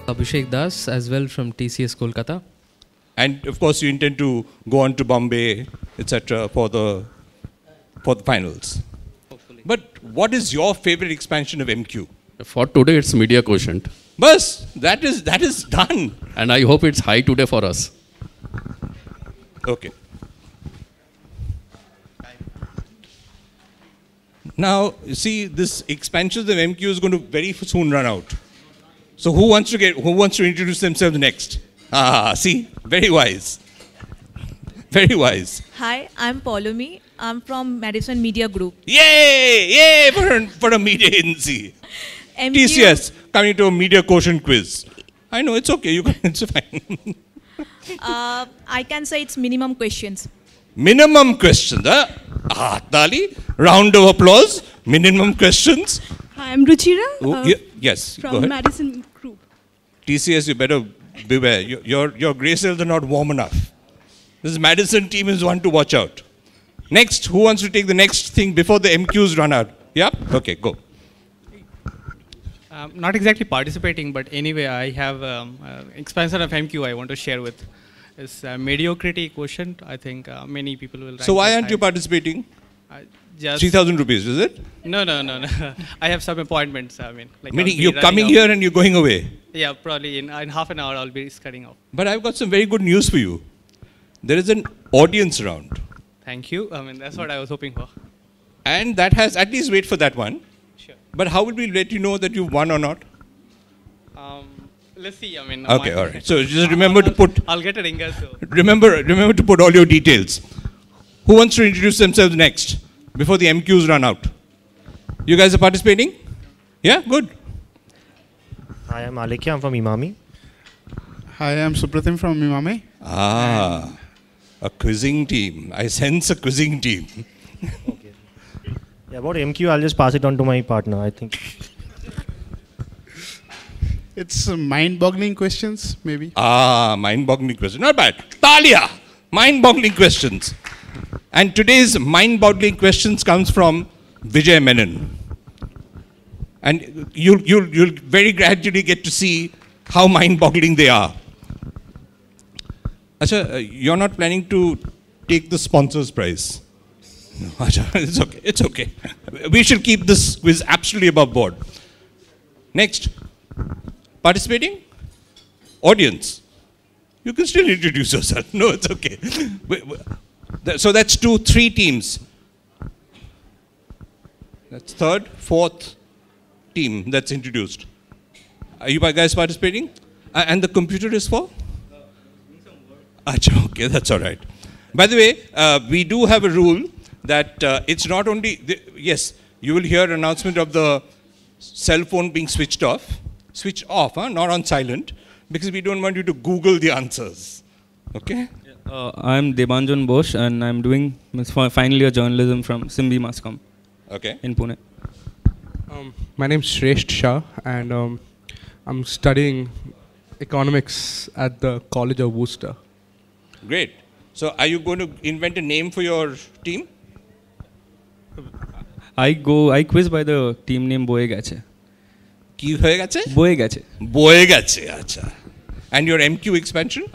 Abhishek Das as well from TCS Kolkata. And of course, you intend to go on to Bombay, etc., for the finals. Hopefully. But what is your favorite expansion of MQ? For today, it's Media Quotient. Bas, that is done. And I hope it's high today for us. Okay. Now, you see, this expansion of MQ is going to very soon run out. So who wants to introduce themselves next? Ah, see, very wise. Very wise. Hi, I'm Paulomi. I'm from Madison Media Group. Yay! Yay for a media agency. TCS coming to a media quotient quiz. I know, it's okay. It's fine. I can say it's minimum questions. Minimum questions. Tali, round of applause. Minimum questions. Hi, I'm Ruchira. Yes, go From ahead. Madison Group. TCS, you better beware. Your grey cells are not warm enough. This Madison team is one to watch out. Next, who wants to take the next thing before the MQs run out? Yeah? Okay, go. Not exactly participating, but anyway, I have expansion of MQ I want to share with. It's mediocrity quotient. I think many people will. So why aren't you participating? Just 3,000 rupees, is it? No. I have some appointments. I mean, like Meaning you're coming here and you're going away. Yeah, probably in half an hour I'll be scudding off. But I've got some very good news for you. There is an audience around. Thank you. I mean, that's what I was hoping for. And that has, at least wait for that one. Sure. But how will we let you know that you've won or not? Let's see. I mean. Okay, all right. So just remember to put. I'll get a ringer. So. Remember to put all your details. Who wants to introduce themselves next before the MQs run out? You guys are participating? Yeah, good. Hi, I'm Alekia. I'm from Imami. Hi, I'm Supratim from Imami. A quizzing team. I sense a quizzing team. Okay. Yeah, about MQ, I'll just pass it on to my partner, I think. It's mind-boggling questions, maybe. Mind-boggling questions. Not bad. Talia! Mind-boggling questions. And today's mind-boggling questions comes from Vijay Menon. And you'll very gradually get to see how mind-boggling they are. Acha, you're not planning to take the sponsor's prize? No, Acha, it's okay. It's okay. We shall keep this quiz absolutely above board. Next. Participating? Audience. You can still introduce yourself. No, it's okay. So that's 3 teams. That's third, fourth team that's introduced. Are you guys participating? And the computer is for? Achha, okay, that's all right. By the way, we do have a rule that it's not only, yes, you will hear an announcement of the cell phone being switched off, not on silent, because we don't want you to Google the answers. Okay? I'm Debanjan Bosch and I'm doing final year journalism from Simbi Mascom. Okay. In Pune. My name's Shresht Shah and I'm studying economics at the College of Worcester. Great. So are you going to invent a name for your team? I quiz by the team name Boye Gache. Ki hoye gache? Boye Gache. Boye Gache, acha. And your MQ expansion?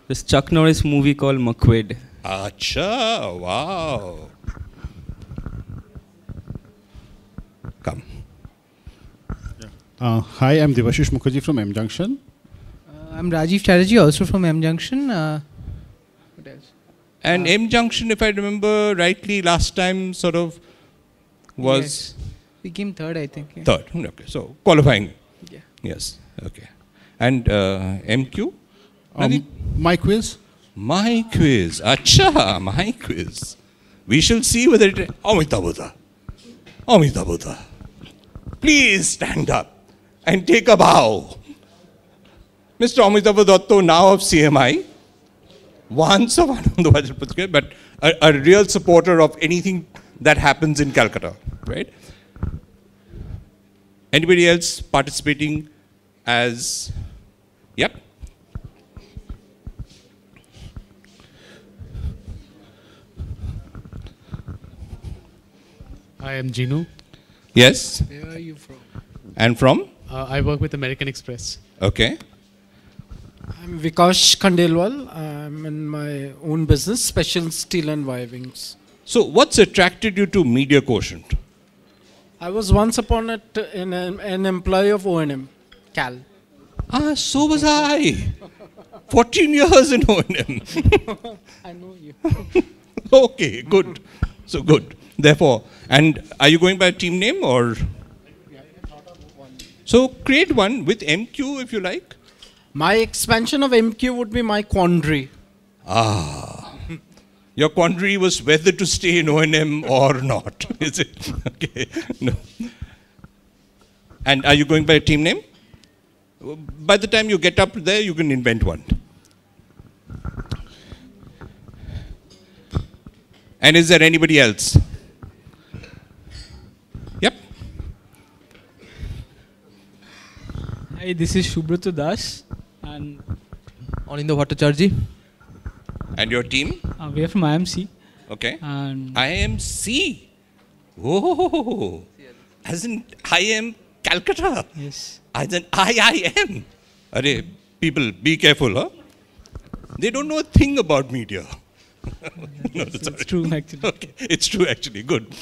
This Chuck Norris movie called McQuaid. Acha, wow. Come. Hi, I'm Devashish Mukherjee from M Junction. I'm Rajiv Chatterjee, also from M Junction. What else? And M Junction, if I remember rightly, last time sort of was... Yes. We came third, I think. Yeah. Third, okay. So, qualifying. Yeah. Yes, okay. And MQ? My quiz? My quiz. Acha, my quiz. We shall see whether it... Amita Buddha. Amita Buddha. Please stand up and take a bow. Mr. Amitabh Dotto, now of CMI, once of Anand Vajrapati, but a real supporter of anything that happens in Calcutta, right? Anybody else participating as, yep. I am Jinu. Yes. Where are you from? And from? I work with American Express. Okay. I'm Vikash Khandelwal. I'm in my own business, Special Steel and Wivings. So what's attracted you to Media Quotient? I was once upon an employee of O&M, Cal. Ah, so was I. 14 years in O&M. I know you. Okay, good. So good. Therefore, and are you going by team name or? So create one with MQ if you like. My expansion of MQ would be my quandary. Ah. Your quandary was whether to stay in O&M or not, is it? Okay. No. And are you going by a team name? By the time you get up there, you can invent one. And is there anybody else? Yep. Hi, this is Shubhrata Das and Anindo Bhattacharjee. And your team? We are from IMC. Okay. And IMC. Oh, as in IM Calcutta. Yes. As in IIM. Arey, people, be careful, huh? They don't know a thing about media. No, it's true, actually. Okay, it's true, actually. Good.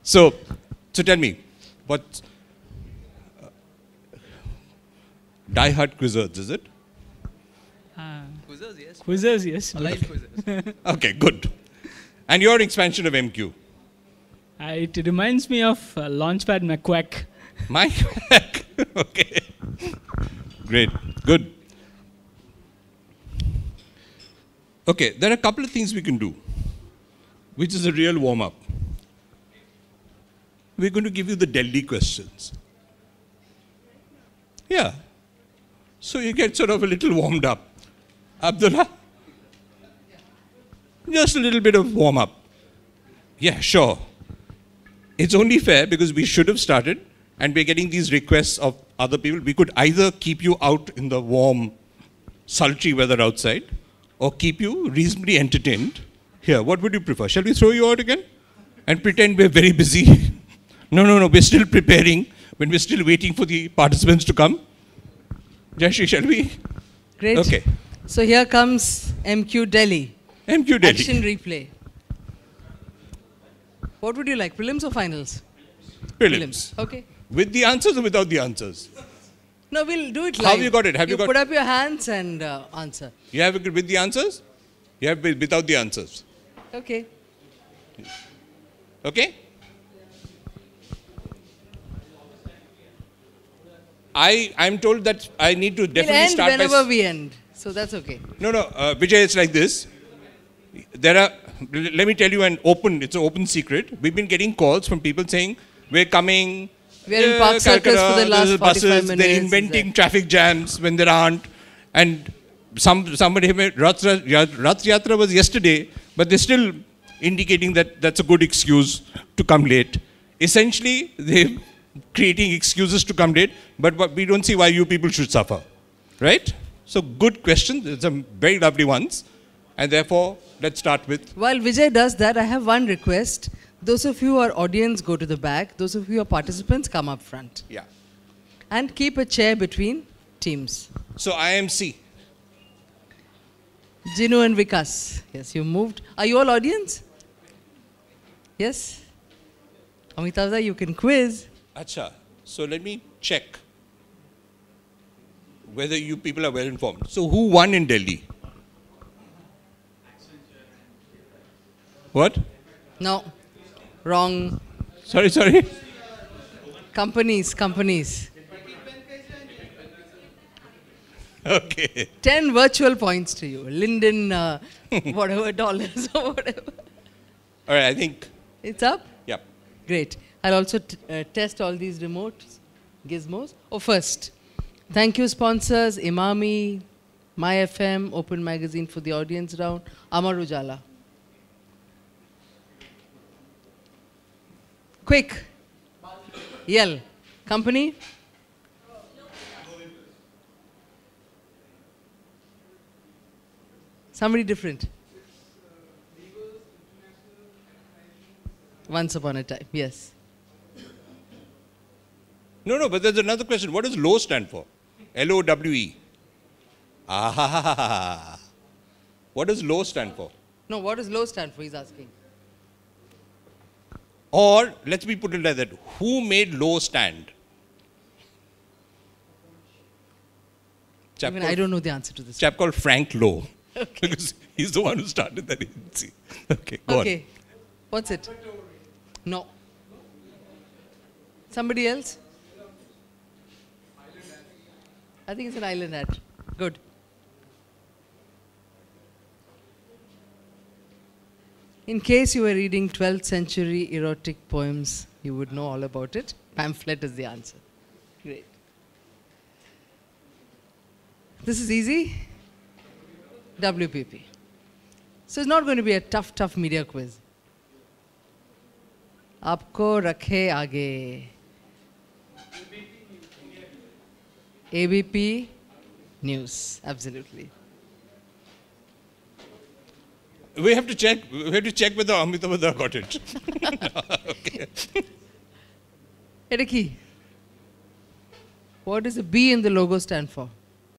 So tell me, what Die Hard Quizzers, is it? Quizzers, yes. Quizzers, yes. Live quizzers. Okay, good. And your expansion of MQ? It reminds me of Launchpad McQuack. McQuack. Okay. Great. Good. Okay, there are a couple of things we can do, which is a real warm-up. We're going to give you the Delhi questions. Yeah. So you get sort of a little warmed up. Abdullah? Just a little bit of warm-up. Yeah, sure. It's only fair because we should have started and we're getting these requests of other people. We could either keep you out in the warm, sultry weather outside or keep you reasonably entertained. Here, what would you prefer? Shall we throw you out again and pretend we're very busy? No, we're still preparing when we're still waiting for the participants to come. Jayashree, shall we? Great. Okay. So here comes MQ Delhi. MQ Delhi. Action replay. What would you like, prelims or finals? Prelims. Okay. With the answers or without the answers? No, we'll do it live. How have you got it? Have you got put up your hands and answer. You have it with the answers? You have it without the answers. Okay. Okay? I'm told that I need to definitely We'll end start whenever we end. So that's okay. No, Vijay, it's like this. Let me tell you it's an open secret. We've been getting calls from people saying, we're coming. We're in Park Circus for the last 45 minutes. They're inventing traffic jams when there aren't. And somebody, Rath Yatra was yesterday, but they're still indicating that that's a good excuse to come late. Essentially, they're creating excuses to come late, but we don't see why you people should suffer. Right? So good question. There's some very lovely ones. And therefore, let's start with. While Vijay does that, I have one request. Those of you who are audience, go to the back. Those of you who are participants, come up front. Yeah. And keep a chair between teams. So IMC. Jinu and Vikas. Yes, you moved. Are you all audience? Yes? Amitabh, you can quiz. Acha. So let me check whether you people are well informed. So who won in Delhi? What? No. Wrong. Sorry. Companies. Okay. 10 virtual points to you. Linden, whatever, dollars or whatever. All right, I think. It's up? Yep. Great. I'll also test all these remotes, gizmos. First, thank you sponsors, Imami, MyFM, Open Magazine for the audience round, Amar Ujala. Quick. Yell. Company? Somebody different. Once upon a time, yes. No, but there's another question. What does LOWE stand for? LOWE. Ah. What does low stand for? No, what does low stand for? He's asking. Or, let me put it like that. Who made low stand? Even I don't know the answer to this. Chap called Frank Lowe. Okay. Because he's the one who started that agency. Okay, go on. What's it? No. Somebody else? I think it's an island ad. Good. In case you were reading 12th century erotic poems, you would know all about it. Pamphlet is the answer. Great. This is easy. WPP. So it's not going to be a tough media quiz. Aapko rakhe aage. ABP News. Absolutely. We have to check. We have to check whether Amitabh Bachchan got it. Okay. Edaki. What does the B in the logo stand for?